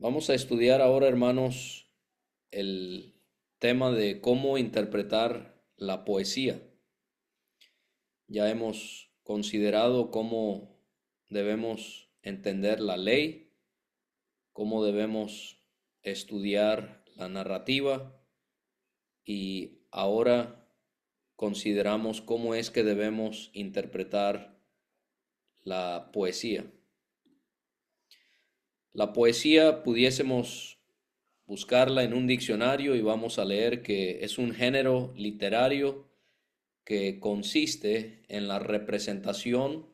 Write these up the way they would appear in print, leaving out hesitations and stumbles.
Vamos a estudiar ahora, hermanos, el tema de cómo interpretar la poesía. Ya hemos considerado cómo debemos entender la ley, cómo debemos estudiar la narrativa y ahora consideramos cómo es que debemos interpretar la poesía. La poesía pudiésemos buscarla en un diccionario y vamos a leer que es un género literario que consiste en la representación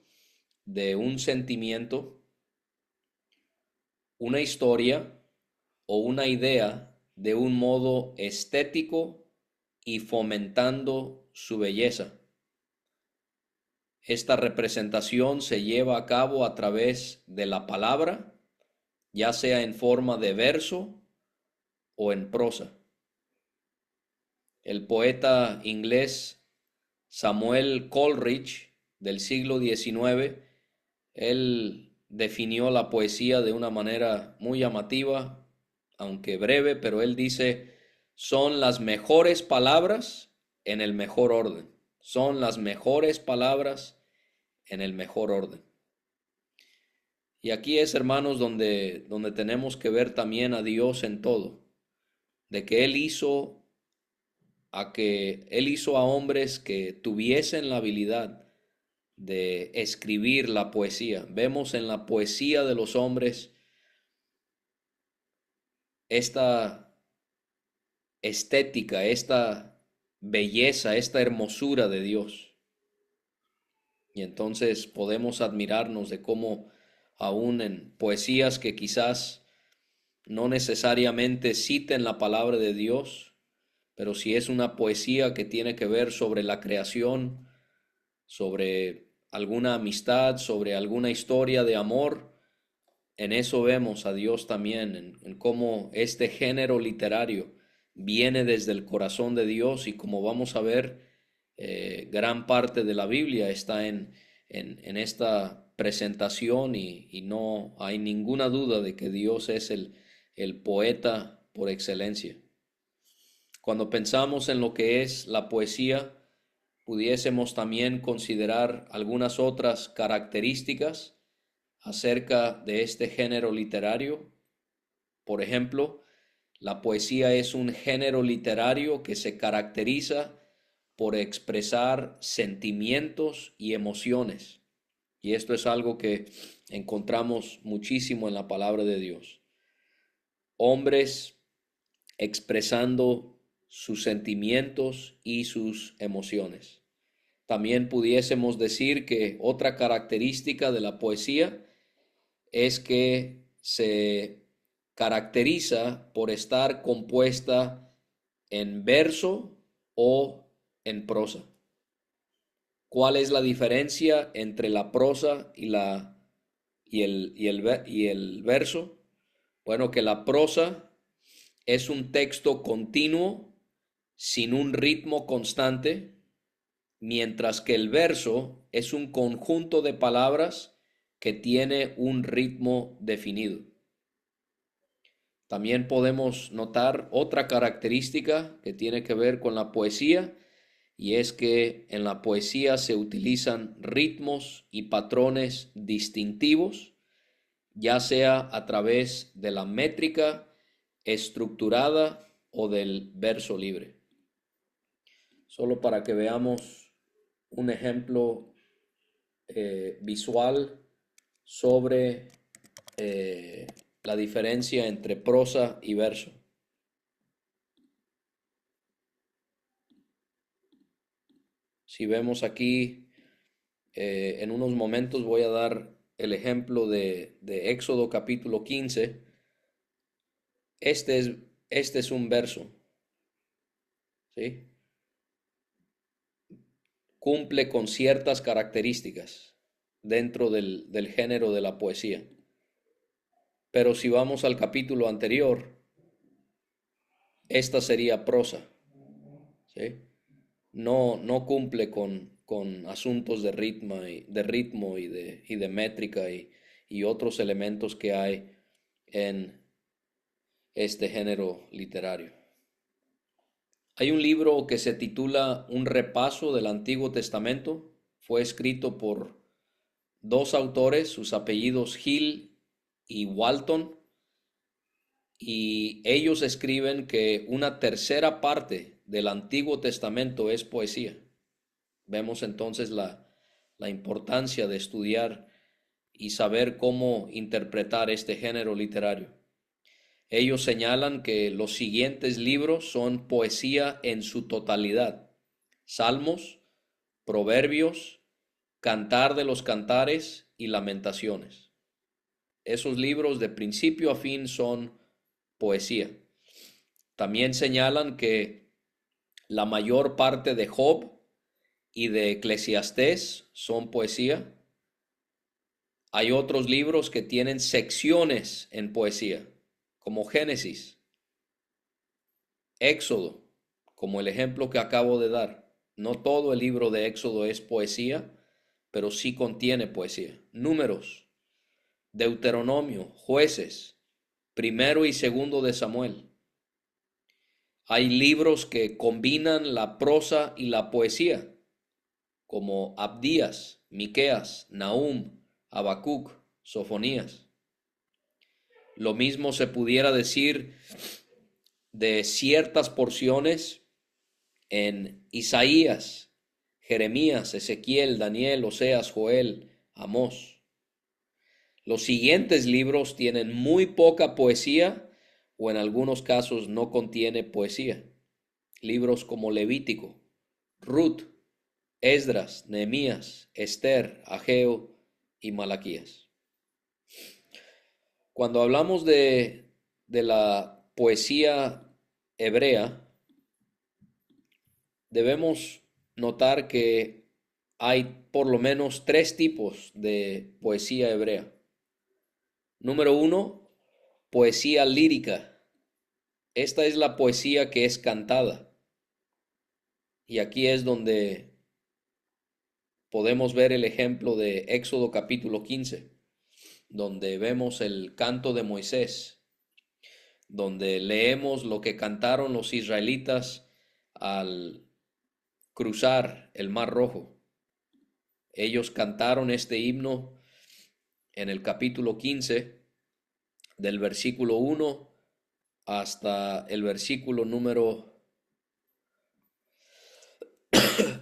de un sentimiento, una historia o una idea de un modo estético y fomentando su belleza. Esta representación se lleva a cabo a través de la palabra, ya sea en forma de verso o en prosa. El poeta inglés Samuel Coleridge del siglo XIX, él definió la poesía de una manera muy llamativa, aunque breve, pero él dice, son las mejores palabras en el mejor orden. Son las mejores palabras en el mejor orden. Y aquí es, hermanos, donde tenemos que ver también a Dios en todo, de que Él hizo a hombres que tuviesen la habilidad de escribir la poesía. Vemos en la poesía de los hombres esta estética, esta belleza, esta hermosura de Dios. Y entonces podemos admirarnos de cómo aún en poesías que quizás no necesariamente citen la palabra de Dios, pero si es una poesía que tiene que ver sobre la creación, sobre alguna amistad, sobre alguna historia de amor, en eso vemos a Dios también, en cómo este género literario viene desde el corazón de Dios y como vamos a ver, gran parte de la Biblia está en esta presentación y no hay ninguna duda de que Dios es el poeta por excelencia. Cuando pensamos en lo que es la poesía, pudiésemos también considerar algunas otras características acerca de este género literario. Por ejemplo, la poesía es un género literario que se caracteriza por expresar sentimientos y emociones. Y esto es algo que encontramos muchísimo en la palabra de Dios. Hombres expresando sus sentimientos y sus emociones. También pudiésemos decir que otra característica de la poesía es que se caracteriza por estar compuesta en verso o en prosa. ¿Cuál es la diferencia entre la prosa y el verso? Bueno, que la prosa es un texto continuo sin un ritmo constante, mientras que el verso es un conjunto de palabras que tiene un ritmo definido. También podemos notar otra característica que tiene que ver con la poesía, y es que en la poesía se utilizan ritmos y patrones distintivos, ya sea a través de la métrica estructurada o del verso libre. Solo para que veamos un ejemplo visual sobre eh, la diferencia entre prosa y verso. Si vemos aquí, en unos momentos voy a dar el ejemplo de Éxodo capítulo 15. Este es, este es un verso, ¿sí? Cumple con ciertas características dentro del género de la poesía. Pero si vamos al capítulo anterior, esta sería prosa, ¿sí? No cumple con asuntos de ritmo y de métrica y otros elementos que hay en este género literario. Hay un libro que se titula Un repaso del Antiguo Testamento. Fue escrito por dos autores, sus apellidos Hill y Walton, y ellos escriben que una tercera parte del Antiguo Testamento es poesía. Vemos entonces la importancia de estudiar y saber cómo interpretar este género literario. Ellos señalan que los siguientes libros son poesía en su totalidad: Salmos, Proverbios, Cantar de los Cantares y Lamentaciones. Esos libros de principio a fin son poesía. También señalan que la mayor parte de Job y de Eclesiastés son poesía. Hay otros libros que tienen secciones en poesía, como Génesis, Éxodo, como el ejemplo que acabo de dar. No todo el libro de Éxodo es poesía, pero sí contiene poesía. Números, Deuteronomio, Jueces, Primero y Segundo de Samuel. Hay libros que combinan la prosa y la poesía, como Abdías, Miqueas, Nahum, Habacuc, Sofonías. Lo mismo se pudiera decir de ciertas porciones en Isaías, Jeremías, Ezequiel, Daniel, Oseas, Joel, Amós. Los siguientes libros tienen muy poca poesía o en algunos casos no contiene poesía. Libros como Levítico, Ruth, Esdras, Nehemías, Esther, Ageo y Malaquías. Cuando hablamos de la poesía hebrea, debemos notar que hay por lo menos tres tipos de poesía hebrea. Número uno, poesía lírica. Esta es la poesía que es cantada. Y aquí es donde podemos ver el ejemplo de Éxodo capítulo 15, donde vemos el canto de Moisés, donde leemos lo que cantaron los israelitas al cruzar el Mar Rojo. Ellos cantaron este himno en el capítulo 15, del versículo 1 hasta el versículo número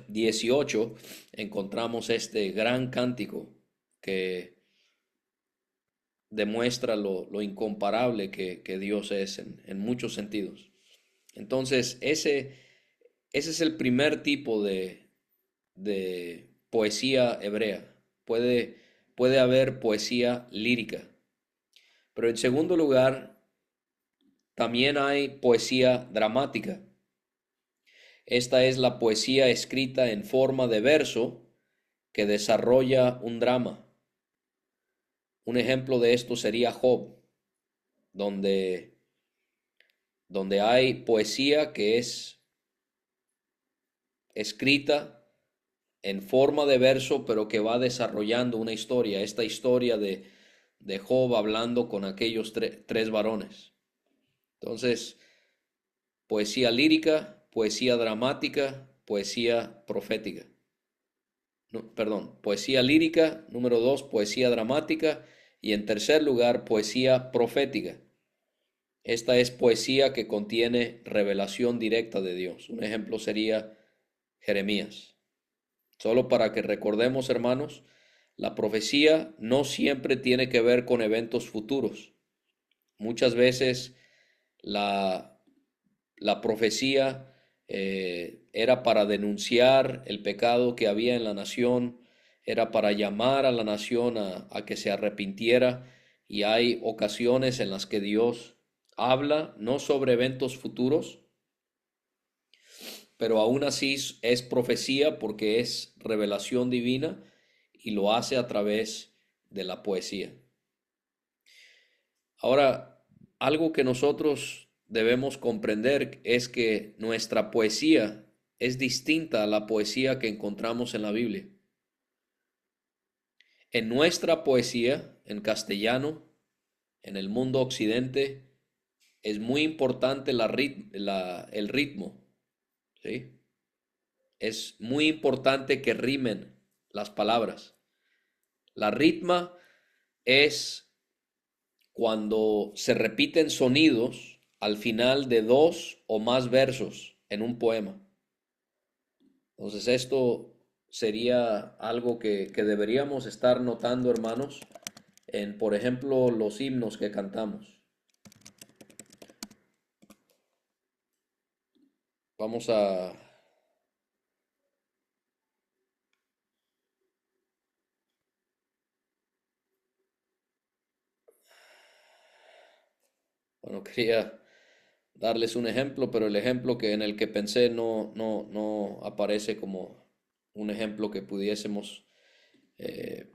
18. Encontramos este gran cántico que demuestra lo incomparable que Dios es en muchos sentidos. Entonces, ese es el primer tipo de poesía hebrea. Puede haber poesía lírica. Pero en segundo lugar, también hay poesía dramática. Esta es la poesía escrita en forma de verso que desarrolla un drama. Un ejemplo de esto sería Job, donde, donde hay poesía que es escrita en forma de verso, pero que va desarrollando una historia. Esta historia de Job hablando con aquellos tres varones. Entonces, poesía lírica, poesía dramática, poesía profética. No, perdón, poesía lírica, número dos, poesía dramática, y en tercer lugar, poesía profética. Esta es poesía que contiene revelación directa de Dios. Un ejemplo sería Jeremías. Solo para que recordemos, hermanos, la profecía no siempre tiene que ver con eventos futuros. Muchas veces la profecía era para denunciar el pecado que había en la nación, era para llamar a la nación a que se arrepintiera, y hay ocasiones en las que Dios habla no sobre eventos futuros, pero aún así es profecía porque es revelación divina y lo hace a través de la poesía. Ahora, algo que nosotros debemos comprender es que nuestra poesía es distinta a la poesía que encontramos en la Biblia. En nuestra poesía, en castellano, en el mundo occidente, es muy importante el ritmo, ¿sí? Es muy importante que rimen las palabras. La ritma es cuando se repiten sonidos al final de dos o más versos en un poema. Entonces esto sería algo que deberíamos estar notando, hermanos, en, por ejemplo, los himnos que cantamos. Vamos a... Bueno, quería darles un ejemplo, pero el ejemplo que en el que pensé no aparece como un ejemplo que pudiésemos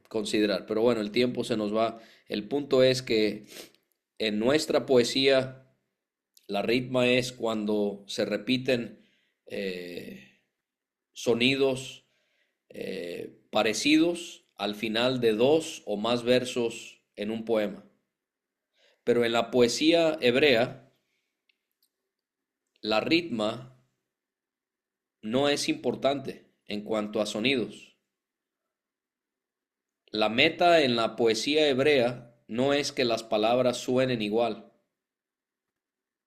considerar. Pero bueno, el tiempo se nos va. El punto es que en nuestra poesía la ritma es cuando se repiten sonidos parecidos al final de dos o más versos en un poema. Pero en la poesía hebrea, la ritma no es importante en cuanto a sonidos. La meta en la poesía hebrea no es que las palabras suenen igual.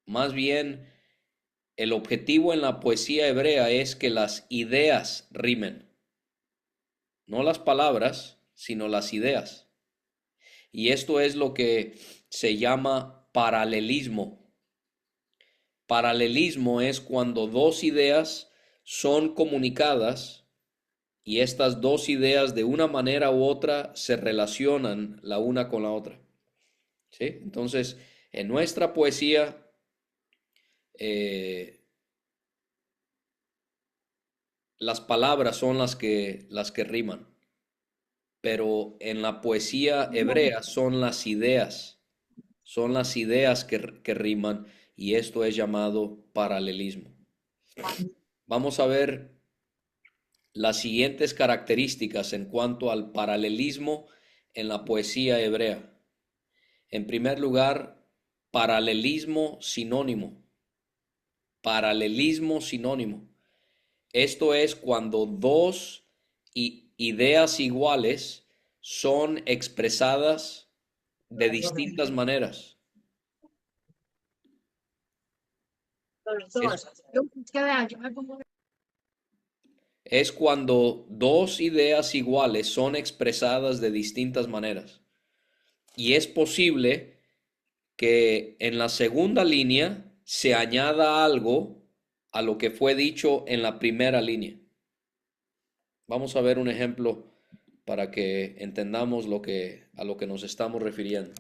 Más bien, el objetivo en la poesía hebrea es que las ideas rimen. No las palabras, sino las ideas. Y esto es lo que se llama paralelismo. Paralelismo es cuando dos ideas son comunicadas y estas dos ideas de una manera u otra se relacionan la una con la otra. ¿Sí? Entonces, en nuestra poesía, eh, las palabras son las que riman, pero en la poesía hebrea son las ideas que riman y esto es llamado paralelismo. Vamos a ver las siguientes características en cuanto al paralelismo en la poesía hebrea. En primer lugar, paralelismo sinónimo. Paralelismo sinónimo. Esto es cuando dos ideas iguales son expresadas de distintas maneras. Es, es cuando dos ideas iguales son expresadas de distintas maneras. Y es posible que en la segunda línea se añada algo a lo que fue dicho en la primera línea. Vamos a ver un ejemplo para que entendamos a lo que nos estamos refiriendo.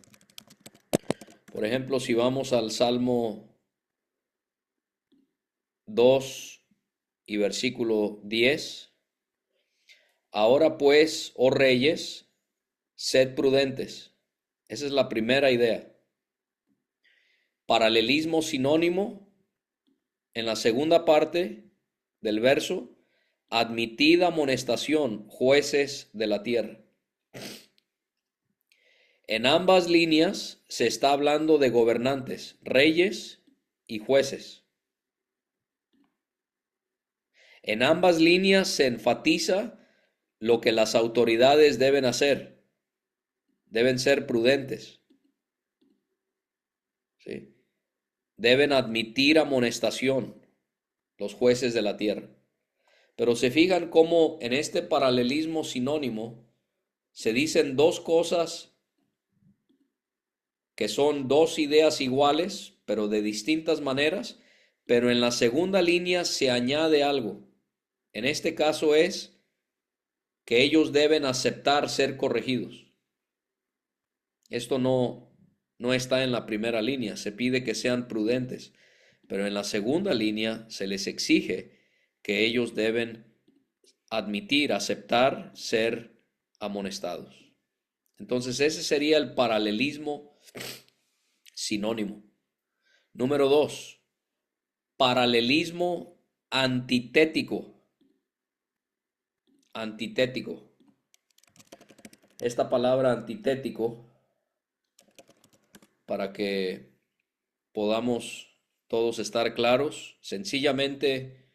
Por ejemplo, si vamos al Salmo 2 y versículo 10, ahora pues, oh reyes, sed prudentes. Esa es la primera idea. Paralelismo sinónimo en la segunda parte del verso, admitid amonestación, jueces de la tierra. En ambas líneas se está hablando de gobernantes, reyes y jueces. En ambas líneas se enfatiza lo que las autoridades deben hacer. Deben ser prudentes, ¿sí? Deben admitir amonestación los jueces de la tierra. Pero se fijan cómo en este paralelismo sinónimo se dicen dos cosas que son dos ideas iguales, pero de distintas maneras, pero en la segunda línea se añade algo. En este caso es que ellos deben aceptar ser corregidos. Esto no está en la primera línea, se pide que sean prudentes, pero en la segunda línea se les exige que ellos deben admitir, aceptar ser amonestados. Entonces ese sería el paralelismo sinónimo. Número dos, paralelismo antitético. Antitético. Esta palabra antitético, para que podamos todos estar claros. Sencillamente,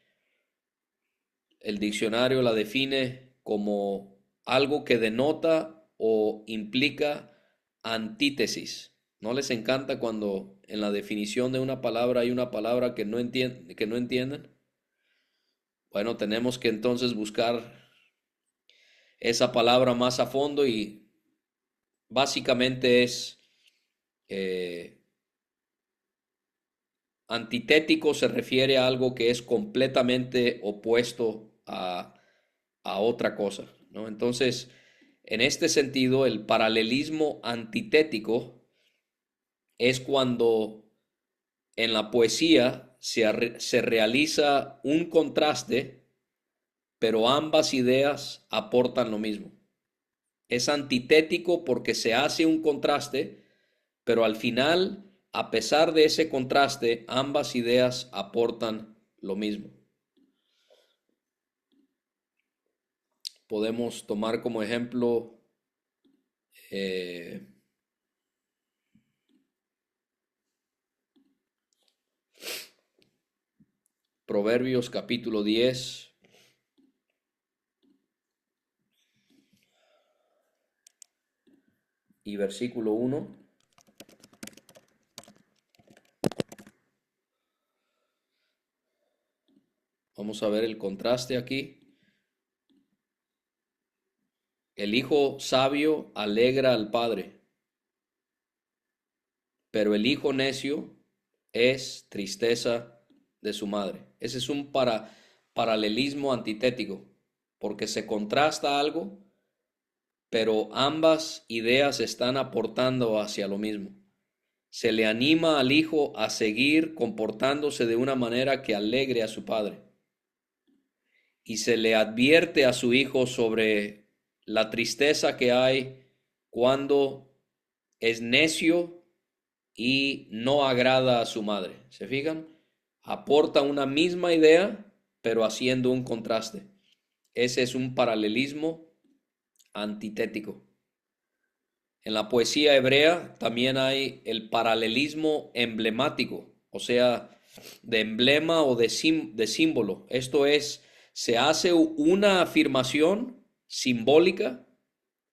el diccionario la define como algo que denota o implica antítesis. ¿No les encanta cuando en la definición de una palabra hay una palabra que no entienden? Bueno, tenemos que entonces buscar esa palabra más a fondo y básicamente es eh, antitético, se refiere a algo que es completamente opuesto a otra cosa, ¿no? Entonces, en este sentido, el paralelismo antitético es cuando en la poesía se realiza un contraste, pero ambas ideas aportan lo mismo. Es antitético porque se hace un contraste, pero al final, a pesar de ese contraste, ambas ideas aportan lo mismo. Podemos tomar como ejemplo eh, Proverbios capítulo 10 y versículo 1. Vamos a ver el contraste aquí. El hijo sabio alegra al padre, pero el hijo necio es tristeza de su madre. Ese es un paralelismo antitético, porque se contrasta algo, pero ambas ideas están aportando hacia lo mismo. Se le anima al hijo a seguir comportándose de una manera que alegre a su padre. Y se le advierte a su hijo sobre la tristeza que hay cuando es necio y no agrada a su madre. ¿Se fijan? Aporta una misma idea, pero haciendo un contraste. Ese es un paralelismo antitético. En la poesía hebrea también hay el paralelismo emblemático, o sea, de emblema o de símbolo. Esto es, se hace una afirmación simbólica,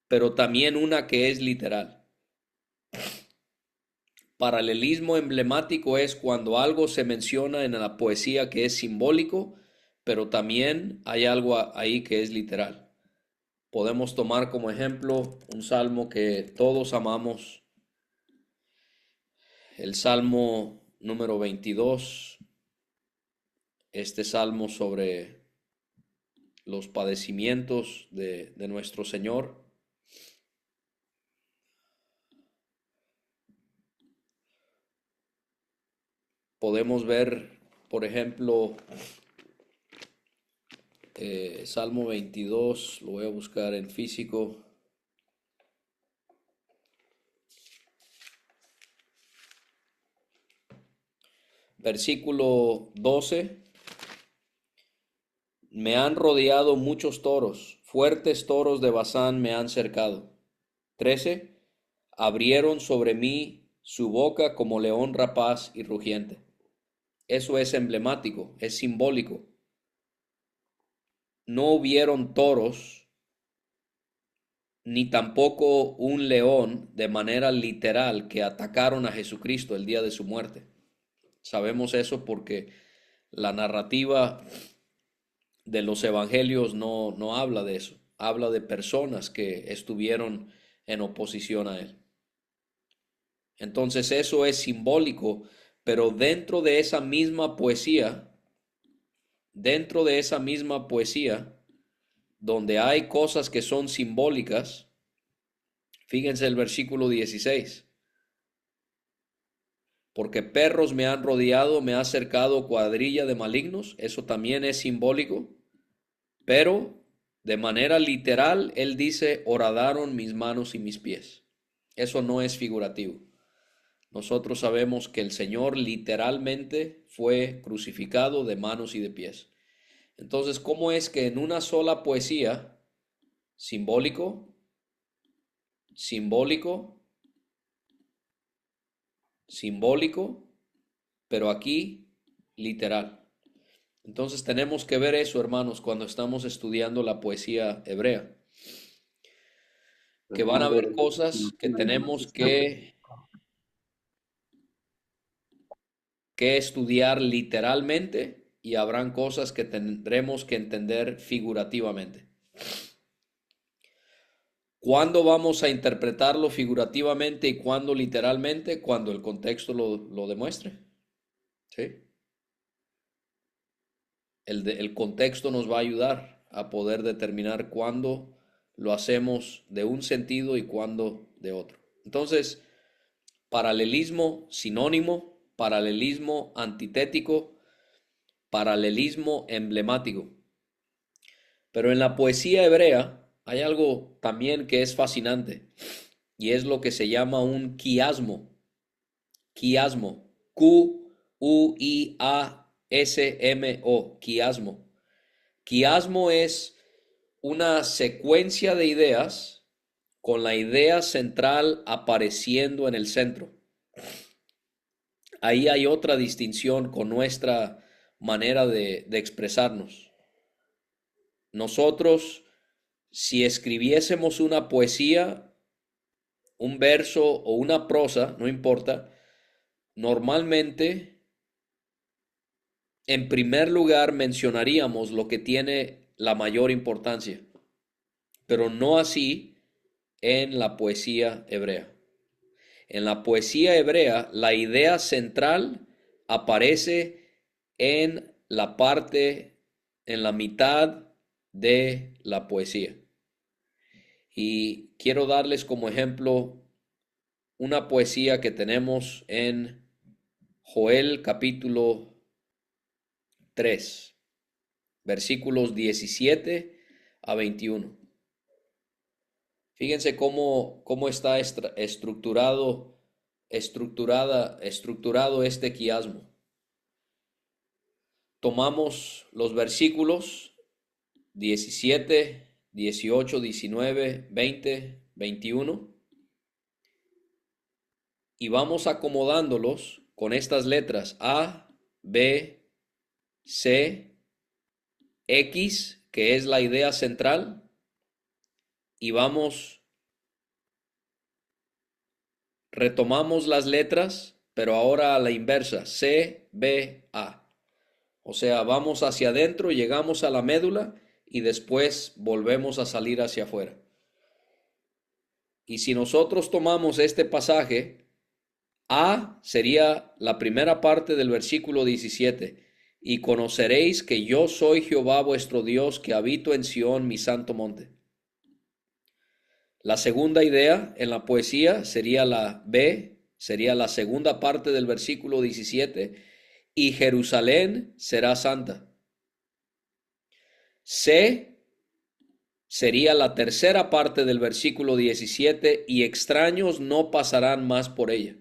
pero también una que es literal. Paralelismo emblemático es cuando algo se menciona en la poesía que es simbólico, pero también hay algo ahí que es literal. Podemos tomar como ejemplo un salmo que todos amamos, el Salmo número 22, este salmo sobre los padecimientos de nuestro Señor. Podemos ver, por ejemplo, Salmo 22, lo voy a buscar en físico. Versículo 12. Me han rodeado muchos toros, fuertes toros de Basán me han cercado. 13. Abrieron sobre mí su boca como león rapaz y rugiente. Eso es emblemático, es simbólico. No hubieron toros, ni tampoco un león de manera literal que atacaron a Jesucristo el día de su muerte. Sabemos eso porque la narrativa de los evangelios no habla de eso, habla de personas que estuvieron en oposición a él. Entonces eso es simbólico, pero dentro de esa misma poesía, donde hay cosas que son simbólicas, fíjense el versículo 16. Porque perros me han rodeado, me ha cercado cuadrilla de malignos, eso también es simbólico, pero de manera literal, él dice, horadaron mis manos y mis pies. Eso no es figurativo. Nosotros sabemos que el Señor literalmente fue crucificado de manos y de pies. Entonces, ¿cómo es que en una sola poesía, simbólico, simbólico, simbólico, pero aquí literal. Entonces tenemos que ver eso, hermanos, cuando estamos estudiando la poesía hebrea, que van a haber cosas que tenemos que estudiar literalmente y habrán cosas que tendremos que entender figurativamente. ¿Cuándo vamos a interpretarlo figurativamente y cuándo literalmente? Cuando el contexto lo demuestre. ¿Sí? El contexto nos va a ayudar a poder determinar cuándo lo hacemos de un sentido y cuándo de otro. Entonces, paralelismo sinónimo, paralelismo antitético, paralelismo emblemático. Pero en la poesía hebrea hay algo también que es fascinante y es lo que se llama un quiasmo. Quiasmo. Q-U-I-A-S-M-O. Quiasmo. Quiasmo es una secuencia de ideas con la idea central apareciendo en el centro. Ahí hay otra distinción con nuestra manera de expresarnos. Nosotros, si escribiésemos una poesía, un verso o una prosa, no importa, normalmente, en primer lugar, mencionaríamos lo que tiene la mayor importancia, pero no así en la poesía hebrea. En la poesía hebrea, la idea central aparece en la parte, en la mitad de la poesía. Y quiero darles como ejemplo una poesía que tenemos en Joel capítulo 3, versículos 17 a 21. Fíjense cómo está estructurado este quiasmo. Tomamos los versículos 17, 18, 19, 20, 21 y vamos acomodándolos con estas letras A, B, C, X, que es la idea central, y retomamos las letras, pero ahora a la inversa, C, B, A. O sea, vamos hacia adentro, llegamos a la médula y después volvemos a salir hacia afuera. Y si nosotros tomamos este pasaje, A sería la primera parte del versículo 17. Y conoceréis que yo soy Jehová vuestro Dios, que habito en Sión, mi santo monte. La segunda idea en la poesía sería la B, sería la segunda parte del versículo 17. Y Jerusalén será santa. C sería la tercera parte del versículo 17. Y extraños no pasarán más por ella.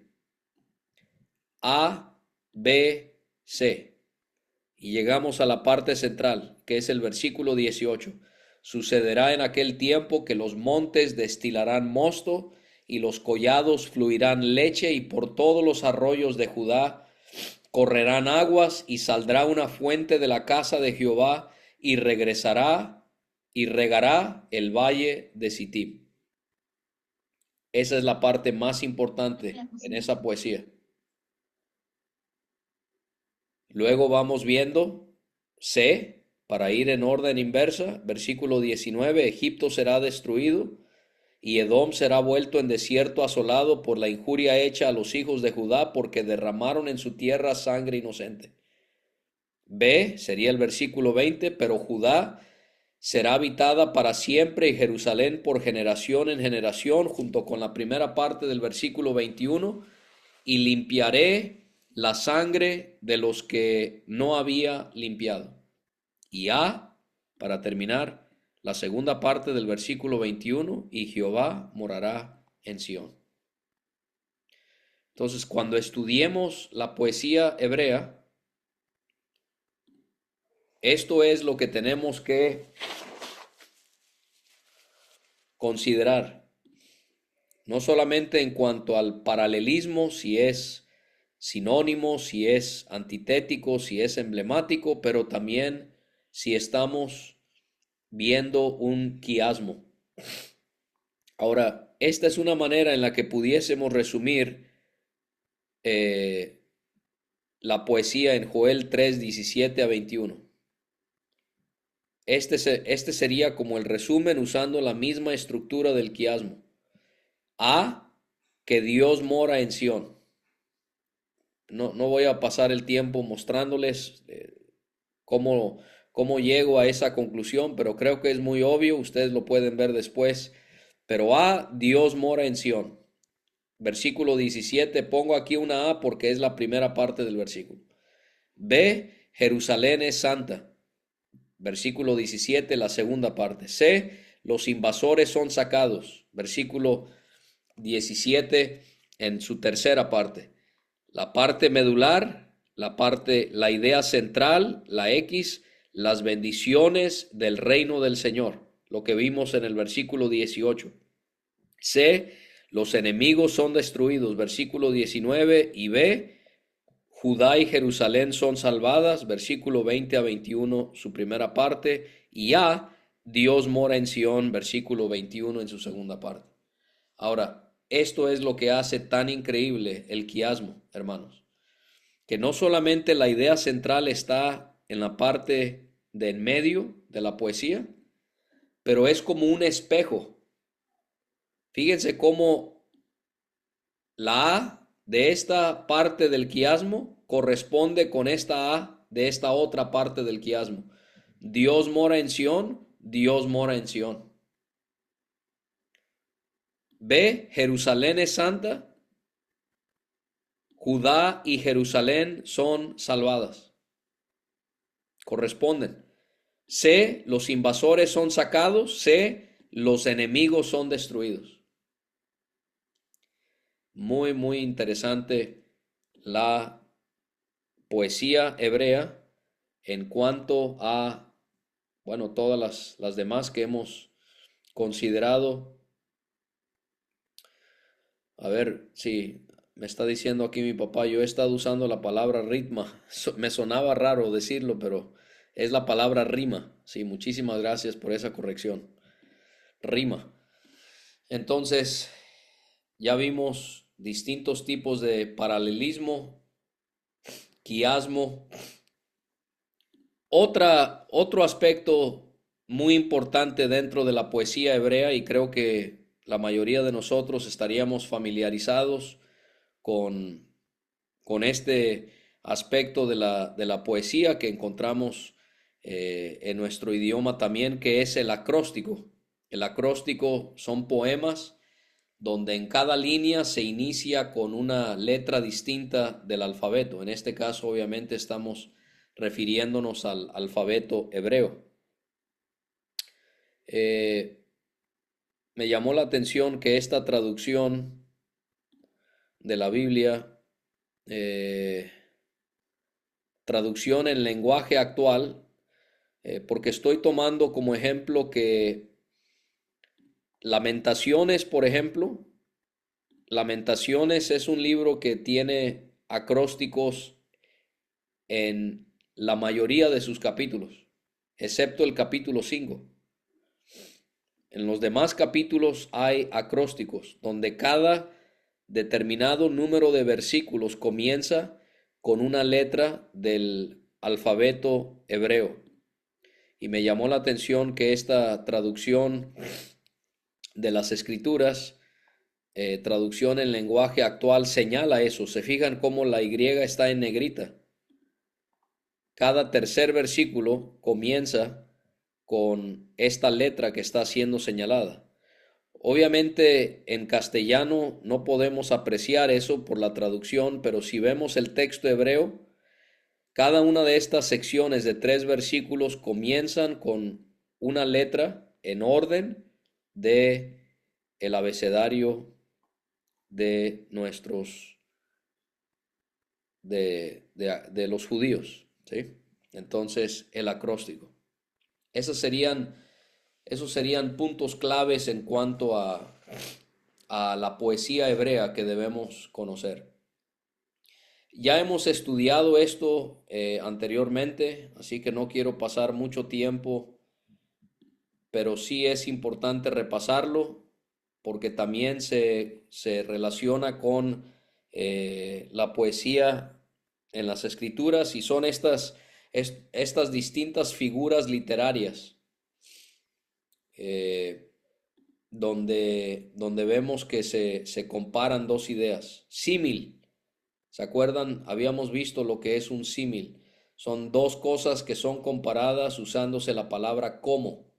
A, B, C. Y llegamos a la parte central, que es el versículo 18. Sucederá en aquel tiempo que los montes destilarán mosto y los collados fluirán leche y por todos los arroyos de Judá correrán aguas y saldrá una fuente de la casa de Jehová y regresará y regará el valle de Sittim. Esa es la parte más importante en esa poesía. Luego vamos viendo C, para ir en orden inversa, versículo 19, Egipto será destruido y Edom será vuelto en desierto asolado por la injuria hecha a los hijos de Judá porque derramaron en su tierra sangre inocente. B sería el versículo 20, pero Judá será habitada para siempre y Jerusalén por generación en generación, junto con la primera parte del versículo 21, y limpiaré la sangre de los que no había limpiado. Y A, para terminar, la segunda parte del versículo 21, y Jehová morará en Sión. Entonces, cuando estudiemos la poesía hebrea, esto es lo que tenemos que considerar, no solamente en cuanto al paralelismo, si es sinónimo, si es antitético, si es emblemático, pero también si estamos viendo un quiasmo. Ahora, esta es una manera en la que pudiésemos resumir eh, la poesía en Joel 3, 17 a 21. Este sería como el resumen usando la misma estructura del quiasmo. A, que Dios mora en Sión. No voy a pasar el tiempo mostrándoles cómo, cómo llego a esa conclusión, pero creo que es muy obvio, ustedes lo pueden ver después. Pero A, Dios mora en Sión. Versículo 17, pongo aquí una A porque es la primera parte del versículo. B, Jerusalén es santa. Versículo 17, la segunda parte. C, los invasores son sacados. Versículo 17 en su tercera parte. La parte medular, la idea central, la X, las bendiciones del reino del Señor, lo que vimos en el versículo 18. C, los enemigos son destruidos, versículo 19, y B, Judá y Jerusalén son salvadas, versículo 20 a 21, su primera parte, y A, Dios mora en Sión, versículo 21 en su segunda parte. Ahora, esto es lo que hace tan increíble el quiasmo, hermanos, que no solamente la idea central está en la parte de en medio de la poesía, pero es como un espejo. Fíjense cómo la A de esta parte del quiasmo corresponde con esta A de esta otra parte del quiasmo. Dios mora en Sión, Dios mora en Sión. B, Jerusalén es santa, Judá y Jerusalén son salvadas. Corresponden. C, los invasores son sacados. C, los enemigos son destruidos. Muy, muy interesante la poesía hebrea en cuanto a, bueno, todas las demás que hemos considerado. A ver, sí, me está diciendo aquí mi papá, yo he estado usando la palabra ritma. Me sonaba raro decirlo, pero es la palabra rima. Sí, muchísimas gracias por esa corrección. Rima. Entonces, ya vimos distintos tipos de paralelismo, quiasmo. Otro aspecto muy importante dentro de la poesía hebrea, y creo que la mayoría de nosotros estaríamos familiarizados con, con este aspecto de la poesía que encontramos en nuestro idioma también, que es el acróstico. El acróstico son poemas donde en cada línea se inicia con una letra distinta del alfabeto. En este caso, obviamente, estamos refiriéndonos al alfabeto hebreo. Eh, Me llamó la atención que esta traducción de la Biblia, eh, traducción en lenguaje actual, porque estoy tomando como ejemplo que Lamentaciones, por ejemplo, Lamentaciones es un libro que tiene acrósticos en la mayoría de sus capítulos, excepto el capítulo 5. En los demás capítulos hay acrósticos, donde cada determinado número de versículos comienza con una letra del alfabeto hebreo. Y me llamó la atención que esta traducción de las escrituras, traducción en lenguaje actual, señala eso. Se fijan cómo la Y está en negrita. Cada tercer versículo comienza con esta letra que está siendo señalada. Obviamente en castellano no podemos apreciar eso por la traducción, pero si vemos el texto hebreo, cada una de estas secciones de 3 versículos comienzan con una letra en orden de el abecedario de nuestros de los judíos, ¿sí? Entonces, el acróstico. Esos serían, esos serían puntos claves en cuanto a la poesía hebrea que debemos conocer. Ya hemos estudiado esto anteriormente, así que no quiero pasar mucho tiempo, pero sí es importante repasarlo porque también se relaciona con la poesía en las escrituras y son estas distintas figuras literarias eh, donde vemos que se comparan dos ideas. Símil. ¿Se acuerdan? Habíamos visto lo que es un símil. Son dos cosas que son comparadas usándose la palabra como.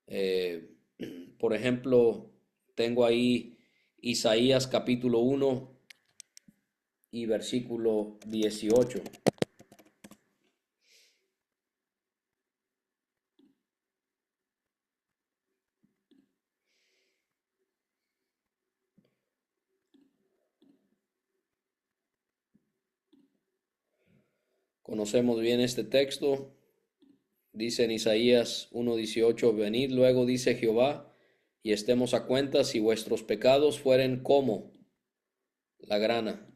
Eh, por ejemplo, tengo ahí Isaías capítulo 1 y versículo 18. Conocemos bien este texto. Dice en Isaías 1:18, venid luego, dice Jehová, y estemos a cuenta si vuestros pecados fueren como la grana,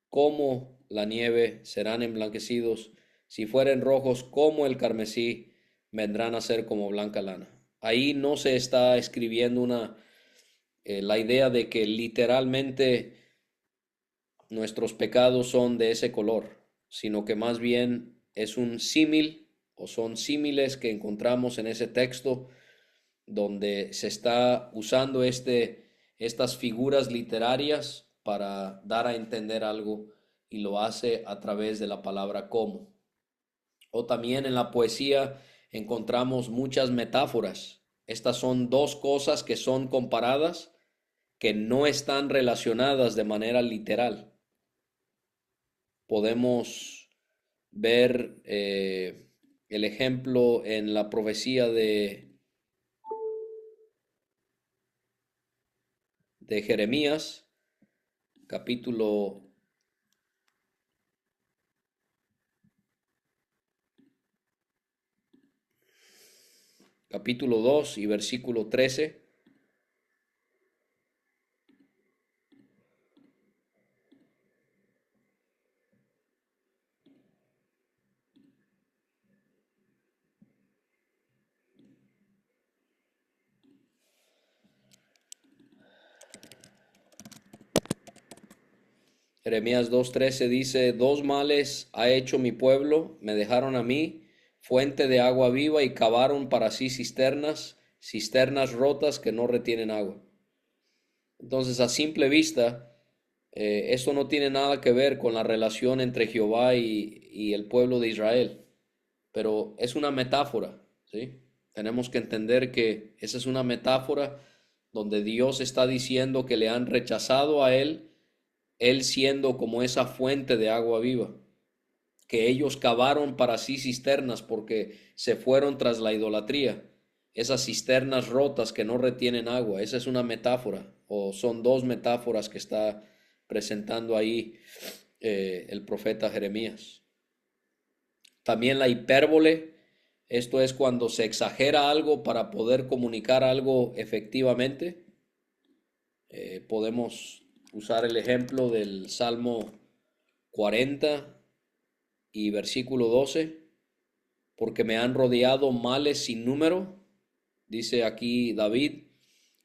como la nieve, serán emblanquecidos, si fueren rojos como el carmesí, vendrán a ser como blanca lana. Ahí no se está escribiendo la idea de que literalmente nuestros pecados son de ese color, sino que más bien es un símil o son símiles que encontramos en ese texto donde se está usando estas figuras literarias para dar a entender algo y lo hace a través de la palabra como. O también en la poesía encontramos muchas metáforas. Estas son dos cosas que son comparadas, que no están relacionadas de manera literal. Podemos ver el ejemplo en la profecía de Jeremías, capítulo capítulo 2 y versículo 13. Jeremías 2:13 dice, dos males ha hecho mi pueblo, me dejaron a mí, fuente de agua viva, y cavaron para sí cisternas, cisternas rotas que no retienen agua. Entonces, a simple vista, esto no tiene nada que ver con la relación entre Jehová y el pueblo de Israel, pero es una metáfora, ¿sí? Tenemos que entender que esa es una metáfora donde Dios está diciendo que le han rechazado a él siendo como esa fuente de agua viva, que ellos cavaron para sí cisternas porque se fueron tras la idolatría, esas cisternas rotas que no retienen agua. Esa es una metáfora, o son dos metáforas que está presentando ahí el profeta Jeremías. También la hipérbole, esto es cuando se exagera algo para poder comunicar algo efectivamente. Podemos usar el ejemplo del Salmo 40 y versículo 12, porque me han rodeado males sin número, dice aquí David,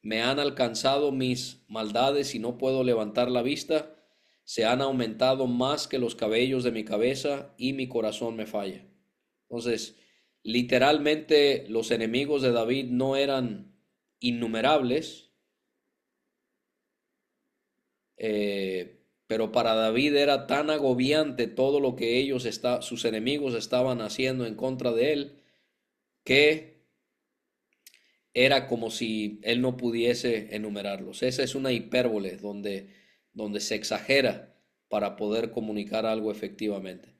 me han alcanzado mis maldades y no puedo levantar la vista, se han aumentado más que los cabellos de mi cabeza y mi corazón me falla. Entonces, literalmente los enemigos de David no eran innumerables, pero para David era tan agobiante todo lo que sus enemigos estaban haciendo en contra de él, que era como si él no pudiese enumerarlos. Esa es una hipérbole donde se exagera para poder comunicar algo efectivamente.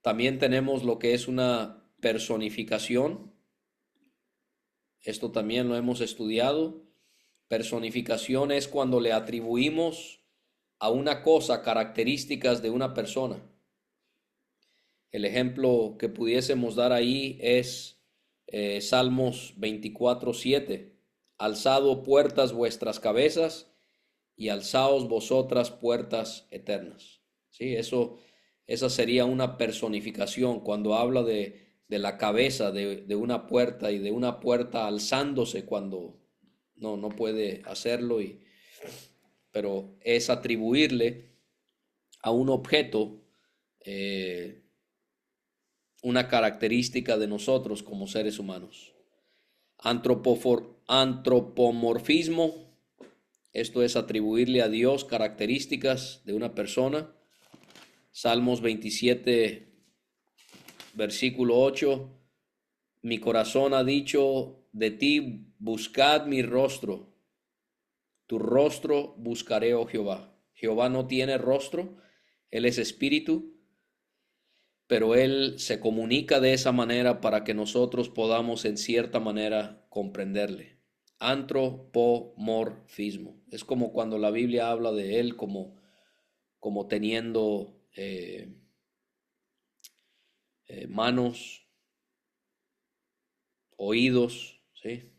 También tenemos lo que es una personificación. Esto también lo hemos estudiado. Personificación es cuando le atribuimos a una cosa características de una persona. El ejemplo que pudiésemos dar ahí es Salmos 24:7. Alzado puertas vuestras cabezas y alzaos vosotras puertas eternas. ¿sí? Esa sería una personificación cuando habla de la cabeza de una puerta y de una puerta alzándose cuando no puede hacerlo, pero es atribuirle a un objeto eh, una característica de nosotros como seres humanos. Antropomorfismo, esto es atribuirle a Dios características de una persona. Salmos 27, versículo 8, mi corazón ha dicho de ti, buscad mi rostro, tu rostro buscaré, oh Jehová. Jehová no tiene rostro, Él es espíritu, pero Él se comunica de esa manera para que nosotros podamos en cierta manera comprenderle. Antropomorfismo. Es como cuando la Biblia habla de Él como teniendo manos, oídos, ¿sí?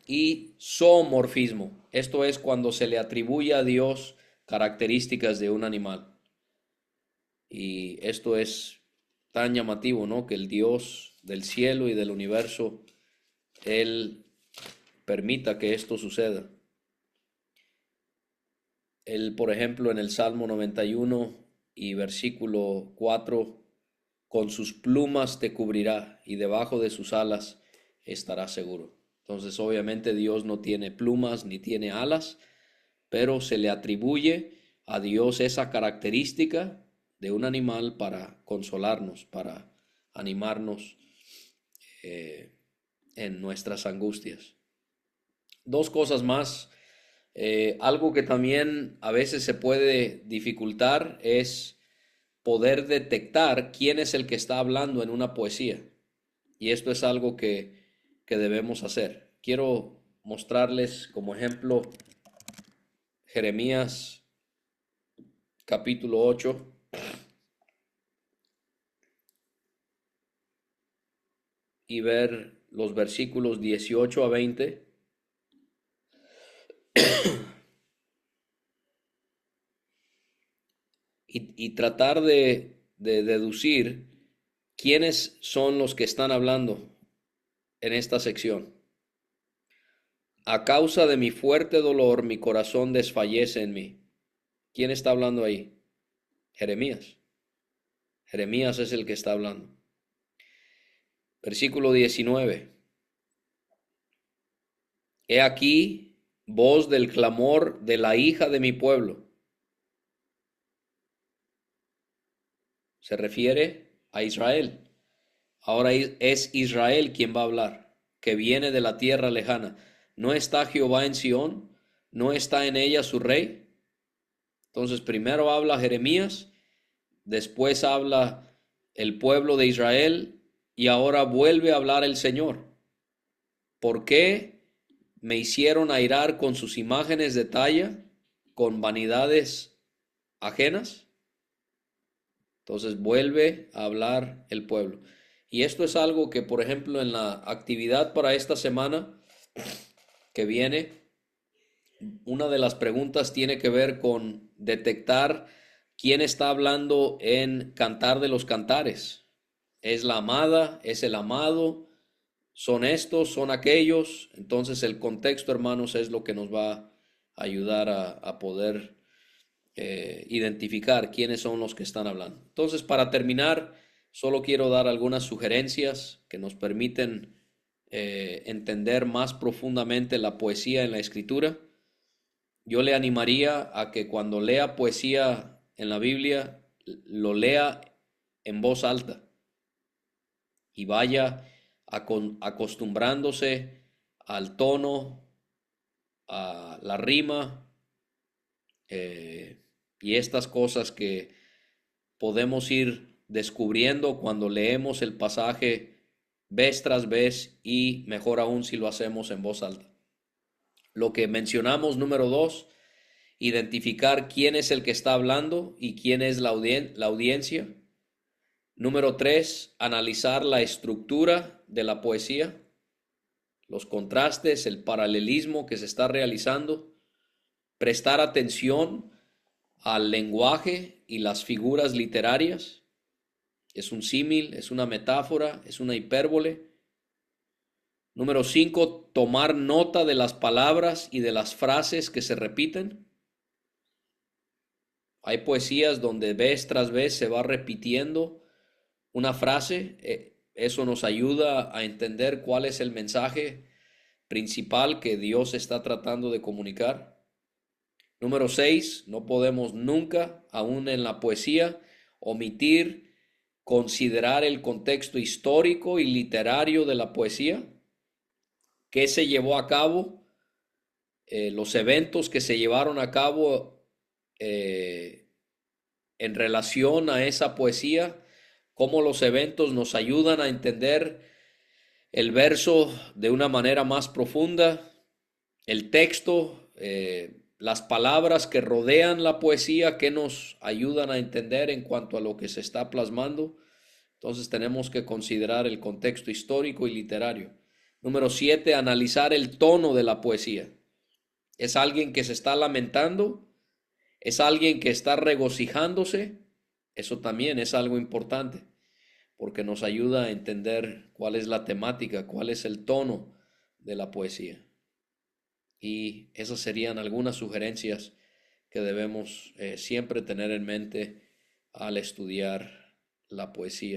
Y zoomorfismo. Esto es cuando se le atribuye a Dios características de un animal. Y esto es tan llamativo, ¿no? Que el Dios del cielo y del universo, Él permita que esto suceda. Él, por ejemplo, en el Salmo 91 y versículo 4, con sus plumas te cubrirá y debajo de sus alas estarás seguro. Entonces, obviamente Dios no tiene plumas ni tiene alas, pero se le atribuye a Dios esa característica de un animal para consolarnos, para animarnos en nuestras angustias. Dos cosas más. Algo que también a veces se puede dificultar es poder detectar quién es el que está hablando en una poesía. Y esto es algo que debemos hacer. Quiero mostrarles como ejemplo Jeremías capítulo 8 y ver los versículos 18 a 20. Y tratar de deducir quiénes son los que están hablando en esta sección. A causa de mi fuerte dolor, mi corazón desfallece en mí. ¿Quién está hablando ahí? Jeremías. Jeremías es el que está hablando. Versículo 19. He aquí voz del clamor de la hija de mi pueblo. Se refiere a Israel. Ahora es Israel quien va a hablar, que viene de la tierra lejana. ¿No está Jehová en Sión? ¿No está en ella su rey? Entonces primero habla Jeremías, después habla el pueblo de Israel y ahora vuelve a hablar el Señor. ¿Por qué me hicieron airar con sus imágenes de talla, con vanidades ajenas? Entonces vuelve a hablar el pueblo. Y esto es algo que, por ejemplo, en la actividad para esta semana que viene, una de las preguntas tiene que ver con detectar quién está hablando en Cantar de los Cantares. ¿Es la amada? ¿Es el amado? ¿Son estos? ¿Son aquellos? Entonces el contexto, hermanos, es lo que nos va a ayudar a poder identificar quiénes son los que están hablando. Entonces, para terminar, solo quiero dar algunas sugerencias que nos permiten entender más profundamente la poesía en la escritura. Yo le animaría a que cuando lea poesía en la Biblia, lo lea en voz alta y vaya acostumbrándose al tono, a la rima, y estas cosas que podemos ir descubriendo cuando leemos el pasaje vez tras vez y mejor aún si lo hacemos en voz alta. Lo que mencionamos, número 2, identificar quién es el que está hablando y quién es la audiencia. Número 3, analizar la estructura de la poesía, los contrastes, el paralelismo que se está realizando, prestar atención al lenguaje y las figuras literarias. Es un símil, es una metáfora, es una hipérbole. Número 5, tomar nota de las palabras y de las frases que se repiten. Hay poesías donde vez tras vez se va repitiendo una frase. Eso nos ayuda a entender cuál es el mensaje principal que Dios está tratando de comunicar. Número 6, no podemos nunca, aún en la poesía, omitir considerar el contexto histórico y literario de la poesía, qué se llevó a cabo, los eventos que se llevaron a cabo en relación a esa poesía, cómo los eventos nos ayudan a entender el verso de una manera más profunda, el texto, las palabras que rodean la poesía, que nos ayudan a entender en cuanto a lo que se está plasmando. Entonces tenemos que considerar el contexto histórico y literario. Número 7, analizar el tono de la poesía. ¿Es alguien que se está lamentando? ¿Es alguien que está regocijándose? Eso también es algo importante, porque nos ayuda a entender cuál es la temática, cuál es el tono de la poesía. Y esas serían algunas sugerencias que debemos siempre tener en mente al estudiar la poesía.